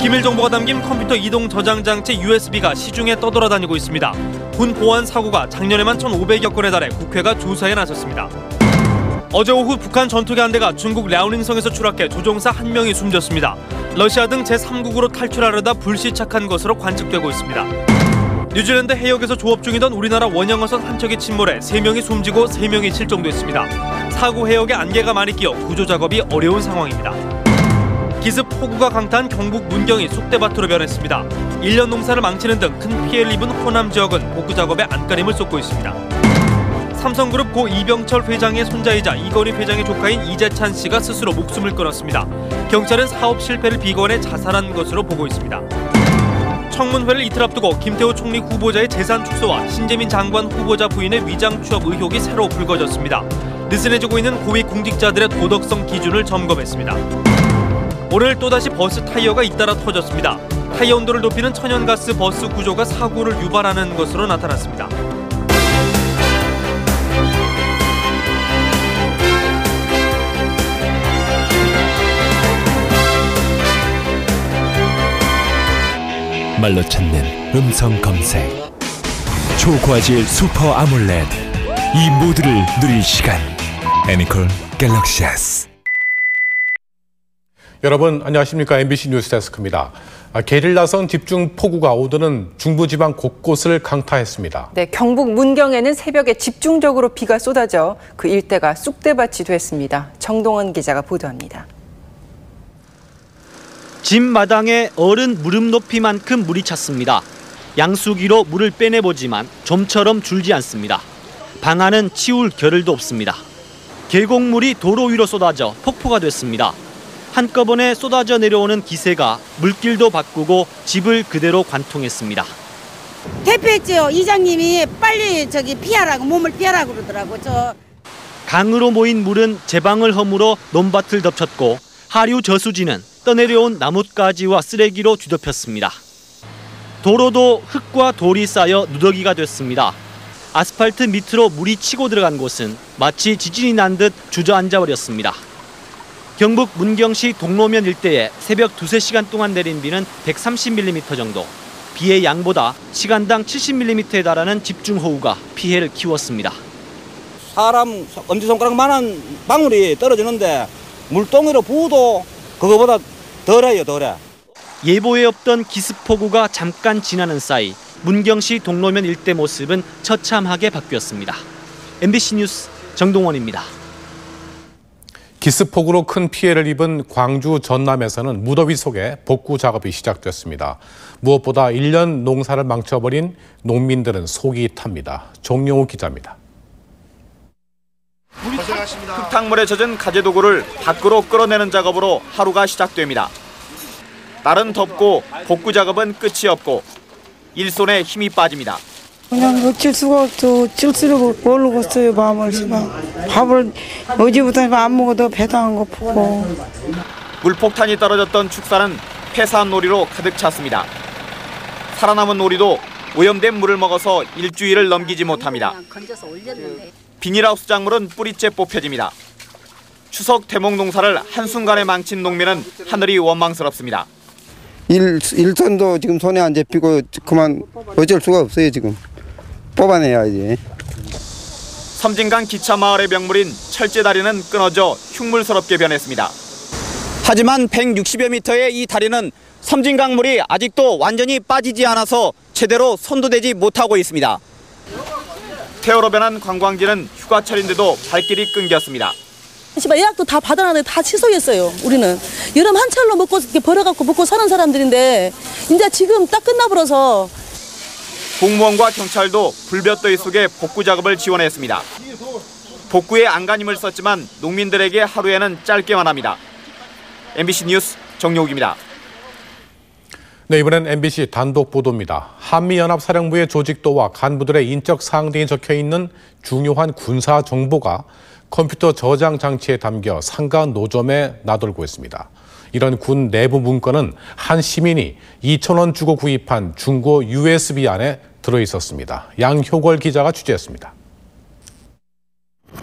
기밀 정보가 담긴 컴퓨터 이동 저장 장치 USB가 시중에 떠돌아다니고 있습니다. 군 보안 사고가 작년에만 1,500여 건에 달해 국회가 조사에 나섰습니다. 어제 오후 북한 전투기 한 대가 중국 랴오닝성에서 추락해 조종사 1명이 숨졌습니다. 러시아 등 제3국으로 탈출하려다 불시착한 것으로 관측되고 있습니다. 뉴질랜드 해역에서 조업 중이던 우리나라 원형어선 한 척이 침몰해 3명이 숨지고 3명이 실종됐습니다. 사고 해역에 안개가 많이 끼어 구조 작업이 어려운 상황입니다. 기습 폭우가 강타한 경북 문경이 쑥대밭으로 변했습니다. 1년 농사를 망치는 등 큰 피해를 입은 호남 지역은 복구 작업에 안간힘을 쏟고 있습니다. 삼성그룹 고 이병철 회장의 손자이자 이건희 회장의 조카인 이재찬 씨가 스스로 목숨을 끊었습니다. 경찰은 사업 실패를 비관해 자살한 것으로 보고 있습니다. 청문회를 이틀 앞두고 김태호 총리 후보자의 재산 축소와 신재민 장관 후보자 부인의 위장 취업 의혹이 새로 불거졌습니다. 느슨해지고 있는 고위 공직자들의 도덕성 기준을 점검했습니다. 오늘 또다시 버스 타이어가 잇따라 터졌습니다. 타이어 온도를 높이는 천연가스 버스 구조가 사고를 유발하는 것으로 나타났습니다. 말로 찾는 음성 검색 초고화질 슈퍼 아몰레드 이 모두를 누릴 시간 애니콜 갤럭시 S. 여러분 안녕하십니까. MBC 뉴스데스크입니다. 게릴라성 집중 폭우가 오늘은 중부지방 곳곳을 강타했습니다. 네, 경북 문경에는 새벽에 집중적으로 비가 쏟아져 그 일대가 쑥대밭이 됐습니다. 정동원 기자가 보도합니다. 집 마당에 어른 무릎 높이만큼 물이 찼습니다. 양수기로 물을 빼내보지만 좀처럼 줄지 않습니다. 방 안은 치울 겨를도 없습니다. 계곡물이 도로 위로 쏟아져 폭포가 됐습니다. 한꺼번에 쏟아져 내려오는 기세가 물길도 바꾸고 집을 그대로 관통했습니다. 대표했죠. 이장님이 빨리 피하라고 몸을 피하라고 그러더라고. 강으로 모인 물은 제 방을 허물어 논밭을 덮쳤고 하류 저수지는 떠내려온 나뭇가지와 쓰레기로 뒤덮였습니다. 도로도 흙과 돌이 쌓여 누더기가 됐습니다. 아스팔트 밑으로 물이 치고 들어간 곳은 마치 지진이 난 듯 주저앉아 버렸습니다. 경북 문경시 동로면 일대에 새벽 2-3시간 동안 내린 비는 130mm 정도, 비의 양보다 시간당 70mm에 달하는 집중호우가 피해를 키웠습니다. 사람 엄지손가락만한 방울이 떨어지는데 물동이로 부어도 그거보다 덜해요, 덜해. 예보에 없던 기습폭우가 잠깐 지나는 사이 문경시 동로면 일대 모습은 처참하게 바뀌었습니다. MBC 뉴스 정동원입니다. 기습폭우로 큰 피해를 입은 광주 전남에서는 무더위 속에 복구 작업이 시작됐습니다. 무엇보다 1년 농사를 망쳐버린 농민들은 속이 탑니다. 정용욱 기자입니다. 흙탕물에 젖은 가재도구를 밖으로 끌어내는 작업으로 하루가 시작됩니다. 날은 덥고 복구 작업은 끝이 없고 일손에 힘이 빠집니다. 그냥 어쩔 수가 없어. 찔쓰려고 모르겠어요. 마음을. 밥을 어제부터 안 먹어도 배도 안 고프고. 물폭탄이 떨어졌던 축사는 폐사한 놀이로 가득 찼습니다. 살아남은 놀이도 오염된 물을 먹어서 일주일을 넘기지 못합니다. 비닐하우스 작물은 뿌리째 뽑혀집니다. 추석 대목 농사를 한순간에 망친 농민은 하늘이 원망스럽습니다. 일손도 지금 손에 안 잡히고 그만 어쩔 수가 없어요. 지금 뽑아내야지. 섬진강 기차마을의 명물인 철제다리는 끊어져 흉물스럽게 변했습니다. 하지만 160여 미터의 이 다리는 섬진강물이 아직도 완전히 빠지지 않아서 제대로 선도되지 못하고 있습니다. 폐허로 변한 관광지는 휴가철인데도 발길이 끊겼습니다. 예약도 다 받아놨는데 다 취소했어요. 우리는 여름 한철로 먹고 벌어갖고 먹고 사는 사람들인데 이제 지금 딱 끝나버려서. 공무원과 경찰도 불볕더위 속에 복구 작업을 지원했습니다. 복구에 안간힘을 썼지만 농민들에게 하루에는 짧게만 합니다. MBC 뉴스 정용욱입니다. 네, 이번엔 MBC 단독 보도입니다. 한미연합사령부의 조직도와 간부들의 인적 사항 등이 적혀있는 중요한 군사 정보가 컴퓨터 저장 장치에 담겨 상가 노점에 나돌고 있습니다. 이런 군 내부 문건은 한 시민이 2,000원 주고 구입한 중고 USB 안에 들어있었습니다. 양효걸 기자가 취재했습니다.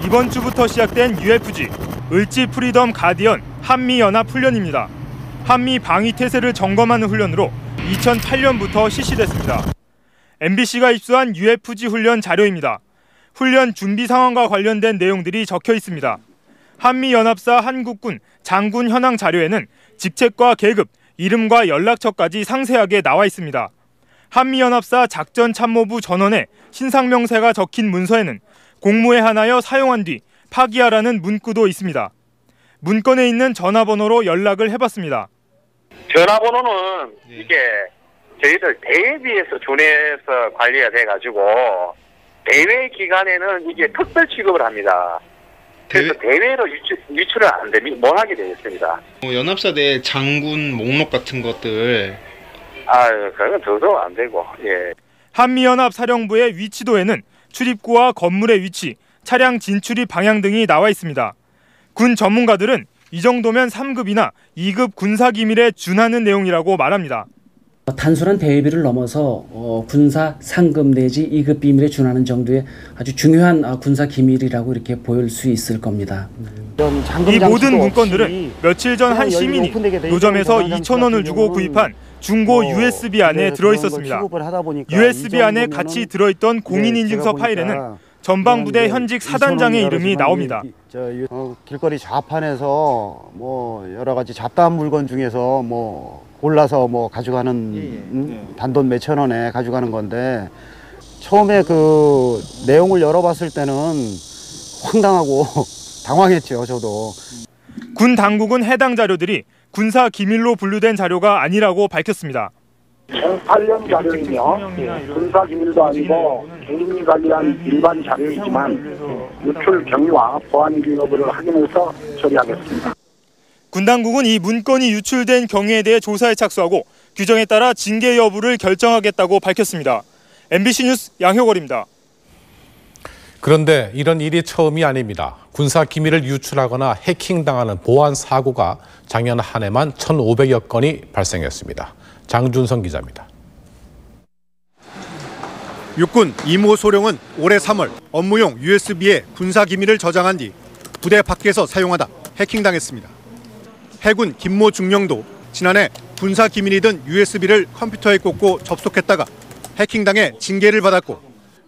이번 주부터 시작된 UFG, 을지 프리덤 가디언 한미연합훈련입니다. 한미 방위태세를 점검하는 훈련으로 2008년부터 실시됐습니다. MBC가 입수한 UFG 훈련 자료입니다. 훈련 준비 상황과 관련된 내용들이 적혀 있습니다. 한미연합사 한국군 장군 현황 자료에는 직책과 계급, 이름과 연락처까지 상세하게 나와 있습니다. 한미연합사 작전참모부 전원에 신상명세가 적힌 문서에는 공무에 한하여 사용한 뒤 파기하라는 문구도 있습니다. 문건에 있는 전화번호로 연락을 해봤습니다. 전화번호는 이게 저희들 대회비에서 준해서 관리가 돼가지고 대회 기간에는 이게 특별 취급을 합니다. 그래서 대회로 유출을 안 되면 못 하게 되어 있습니다. 연합사 내 장군 목록 같은 것들 그건 저도 안 되고. 예. 한미연합 사령부의 위치도에는 출입구와 건물의 위치, 차량 진출입 방향 등이 나와 있습니다. 군 전문가들은 이 정도면 3급이나 2급 군사기밀에 준하는 내용이라고 말합니다. 단순한 대회비를 넘어서 군사 상급 내지 2급 비밀에 준하는 정도의 아주 중요한 군사 기밀이라고 이렇게 보일 수 있을 겁니다. 이 모든 문건들은 며칠 전 한 시민이 노점에서 2,000원을 주고 구입한 중고 USB 안에 들어있었습니다. USB 안에 같이 들어있던 공인인증서 파일에는 전방부대 현직 사단장의 이름이 나옵니다. 길거리 좌판에서 여러 가지 잡다한 물건 중에서 골라서 가져가는 단돈 몇천 원에 가져가는 건데 처음에 그 내용을 열어봤을 때는 황당하고 당황했죠, 저도. 군 당국은 해당 자료들이 군사 기밀로 분류된 자료가 아니라고 밝혔습니다. 2008년 자료이며 군사 기밀도 아니고 개인이 관리한 일반 자료이지만 유출 경위와 보안 기록을 확인해서 처리하겠습니다. 군 당국은 이 문건이 유출된 경위에 대해 조사에 착수하고 규정에 따라 징계 여부를 결정하겠다고 밝혔습니다. MBC 뉴스 양효걸입니다. 그런데 이런 일이 처음이 아닙니다. 군사 기밀을 유출하거나 해킹당하는 보안 사고가 작년 한 해만 1,500여 건이 발생했습니다. 장준성 기자입니다. 육군 이모 소령은 올해 3월 업무용 USB에 군사 기밀을 저장한 뒤 부대 밖에서 사용하다 해킹당했습니다. 해군 김모 중령도 지난해 군사 기밀이던 USB를 컴퓨터에 꽂고 접속했다가 해킹당해 징계를 받았고,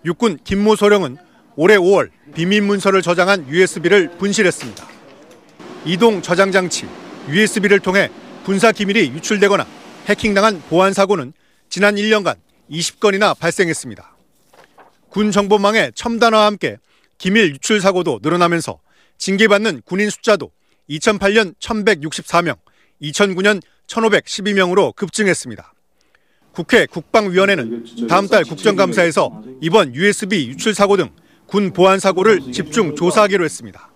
육군 김모 소령은 올해 5월 비밀 문서를 저장한 USB를 분실했습니다. 이동 저장 장치 USB를 통해 군사 기밀이 유출되거나 해킹당한 보안 사고는 지난 1년간 20건이나 발생했습니다. 군 정보망의 첨단화와 함께 기밀 유출 사고도 늘어나면서 징계받는 군인 숫자도 2008년 1,164명, 2009년 1,512명으로 급증했습니다. 국회 국방위원회는 다음 달 국정감사에서 이번 USB 유출 사고 등 군 보안 사고를 집중 조사하기로 했습니다.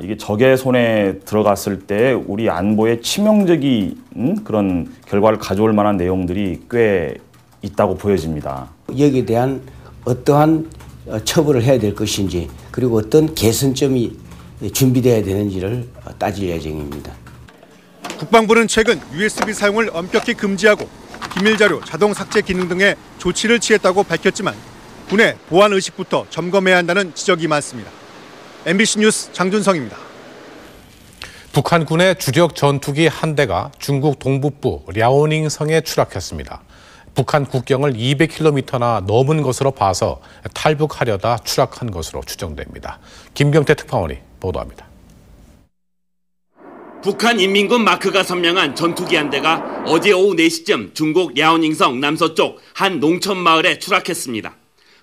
이게 적의 손에 들어갔을 때 우리 안보에 치명적인 그런 결과를 가져올 만한 내용들이 꽤 있다고 보여집니다. 여기에 대한 어떠한 처벌을 해야 될 것인지, 그리고 어떤 개선점이 준비되어야 되는지를 따질 예정입니다. 국방부는 최근 USB 사용을 엄격히 금지하고 기밀자료 자동 삭제 기능 등의 조치를 취했다고 밝혔지만 군의 보안 의식부터 점검해야 한다는 지적이 많습니다. MBC 뉴스 장준성입니다. 북한군의 주력 전투기 한 대가 중국 동북부 랴오닝성에 추락했습니다. 북한 국경을 200km나 넘은 것으로 봐서 탈북하려다 추락한 것으로 추정됩니다. 김경태 특파원이 보도합니다. 북한 인민군 마크가 선명한 전투기 한 대가 어제 오후 4시쯤 중국 랴오닝성 남서쪽 한 농촌 마을에 추락했습니다.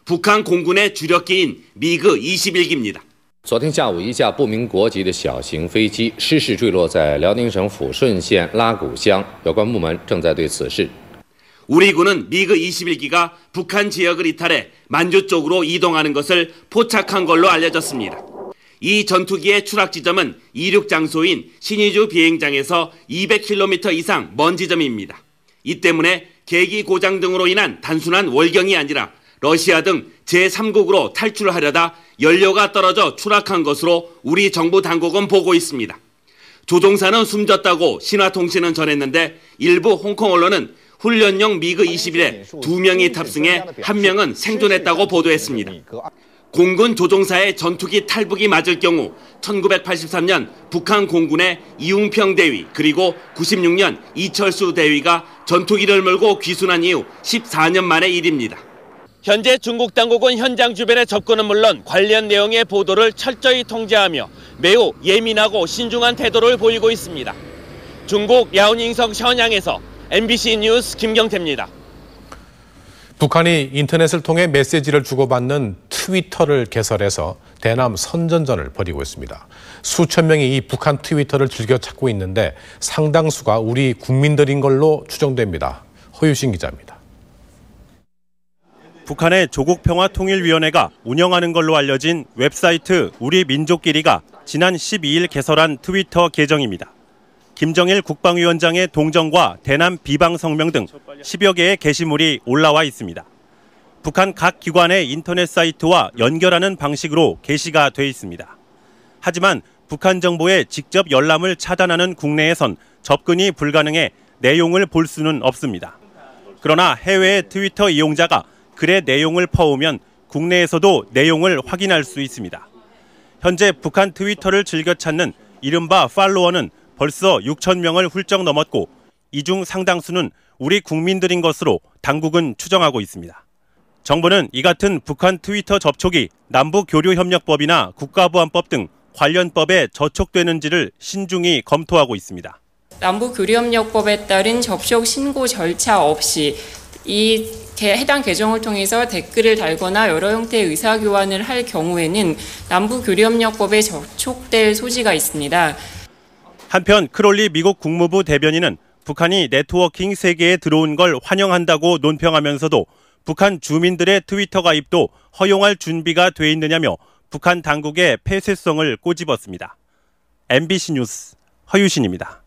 북한 공군의 주력기인 미그 21기입니다. 昨天下午，一架不明国籍的小型飞机失事坠落在辽宁省抚顺县拉谷乡，有关部门正在对此事。 우리 군은 미그 21기가 북한 지역을 이탈해 만주 쪽으로 이동하는 것을 포착한 걸로 알려졌습니다. 이 전투기의 추락 지점은 이륙 장소인 신의주 비행장에서 200km 이상 먼 지점입니다. 이 때문에 계기 고장 등으로 인한 단순한 월경이 아니라 러시아 등 제3국으로 탈출하려다 연료가 떨어져 추락한 것으로 우리 정부 당국은 보고 있습니다. 조종사는 숨졌다고 신화통신은 전했는데 일부 홍콩 언론은 훈련용 미그 21에 2명이 탑승해 1명은 생존했다고 보도했습니다. 공군 조종사의 전투기 탈북이 맞을 경우 1983년 북한 공군의 이웅평 대위 그리고 96년 이철수 대위가 전투기를 몰고 귀순한 이후 14년 만의 일입니다. 현재 중국 당국은 현장 주변의 접근은 물론 관련 내용의 보도를 철저히 통제하며 매우 예민하고 신중한 태도를 보이고 있습니다. 중국 야오닝성 셔냥에서 MBC 뉴스 김경태입니다. 북한이 인터넷을 통해 메시지를 주고받는 트위터를 개설해서 대남 선전전을 벌이고 있습니다. 수천 명이 이 북한 트위터를 즐겨 찾고 있는데 상당수가 우리 국민들인 걸로 추정됩니다. 허유신 기자입니다. 북한의 조국평화통일위원회가 운영하는 걸로 알려진 웹사이트 우리민족끼리가 지난 12일 개설한 트위터 계정입니다. 김정일 국방위원장의 동정과 대남 비방 성명 등 10여 개의 게시물이 올라와 있습니다. 북한 각 기관의 인터넷 사이트와 연결하는 방식으로 게시가 돼 있습니다. 하지만 북한 정보에 직접 열람을 차단하는 국내에선 접근이 불가능해 내용을 볼 수는 없습니다. 그러나 해외의 트위터 이용자가 글의 내용을 퍼오면 국내에서도 내용을 확인할 수 있습니다. 현재 북한 트위터를 즐겨 찾는 이른바 팔로워는 벌써 6천 명을 훌쩍 넘었고 이 중 상당수는 우리 국민들인 것으로 당국은 추정하고 있습니다. 정부는 이 같은 북한 트위터 접촉이 남북교류협력법이나 국가보안법 등 관련 법에 저촉되는지를 신중히 검토하고 있습니다. 남북교류협력법에 따른 접촉 신고 절차 없이 이 해당 계정을 통해서 댓글을 달거나 여러 형태의 의사교환을 할 경우에는 남북교류협력법에 저촉될 소지가 있습니다. 한편 크롤리 미국 국무부 대변인은 북한이 네트워킹 세계에 들어온 걸 환영한다고 논평하면서도 북한 주민들의 트위터 가입도 허용할 준비가 돼 있느냐며 북한 당국의 폐쇄성을 꼬집었습니다. MBC 뉴스 허유신입니다.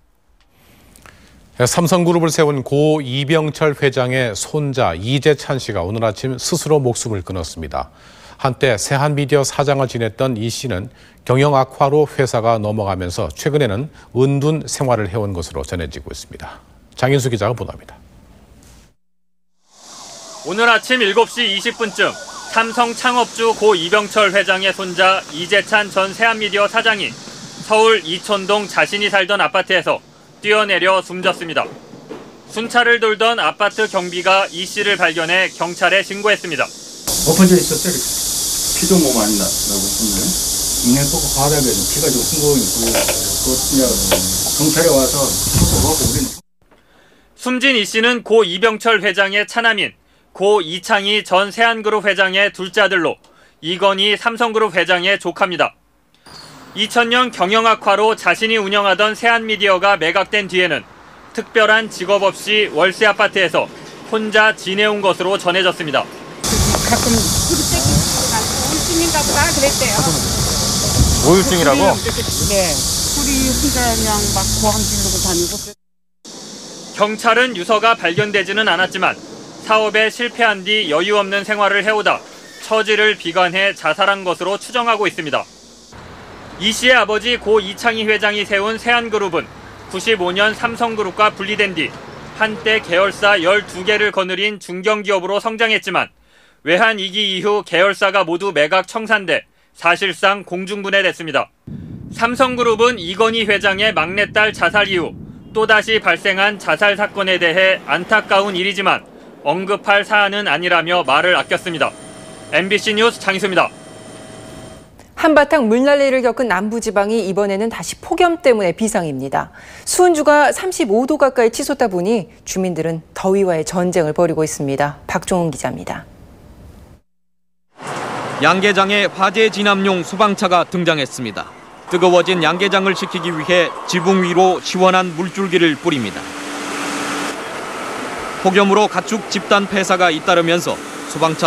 삼성그룹을 세운 고 이병철 회장의 손자 이재찬 씨가 오늘 아침 스스로 목숨을 끊었습니다. 한때 세한미디어 사장을 지냈던 이 씨는 경영 악화로 회사가 넘어가면서 최근에는 은둔 생활을 해온 것으로 전해지고 있습니다. 장인수 기자가 보도합니다. 오늘 아침 7시 20분쯤 삼성 창업주 고 이병철 회장의 손자 이재찬 전 세한미디어 사장이 서울 이촌동 자신이 살던 아파트에서 뛰어내려 숨졌습니다. 순찰을 돌던 아파트 경비가 이 씨를 발견해 경찰에 신고했습니다. 엎어져 있었어요. 피도 뭐 많이 나고 했는데 인연 쏘고 바닥에 피가 좀 흥거이 있고요. 경찰에 와서 보고 우리는 숨진 이 씨는 고 이병철 회장의 차남인 고 이창희 전 세한그룹 회장의 둘째 아들로 이건희 삼성그룹 회장의 조카입니다. 2000년 경영 악화로 자신이 운영하던 세한미디어가 매각된 뒤에는 특별한 직업 없이 월세 아파트에서 혼자 지내온 것으로 전해졌습니다. 가끔 우울증인가 보다 그랬대요. 우울증이라고? 네. 우리 혼자 그냥 막 고함 지르고 다니고. 경찰은 유서가 발견되지는 않았지만 사업에 실패한 뒤 여유 없는 생활을 해오다 처지를 비관해 자살한 것으로 추정하고 있습니다. 이 씨의 아버지 고 이창희 회장이 세운 세한그룹은 95년 삼성그룹과 분리된 뒤 한때 계열사 12개를 거느린 중견기업으로 성장했지만 외환 위기 이후 계열사가 모두 매각 청산돼 사실상 공중분해됐습니다. 삼성그룹은 이건희 회장의 막내딸 자살 이후 또다시 발생한 자살 사건에 대해 안타까운 일이지만 언급할 사안은 아니라며 말을 아꼈습니다. MBC 뉴스 장희수입니다. 한바탕 물난리를 겪은 남부지방이 이번에는 다시 폭염 때문에 비상입니다. 수온주가 35도 가까이 치솟다 보니 주민들은 더위와의 전쟁을 벌이고 있습니다. 박종훈 기자입니다. 양계장에 화재 진압용 소방차가 등장했습니다. 뜨거워진 양계장을 식히기 위해 지붕 위로 시원한 물줄기를 뿌립니다. 폭염으로 가축 집단 폐사가 잇따르면서 소방차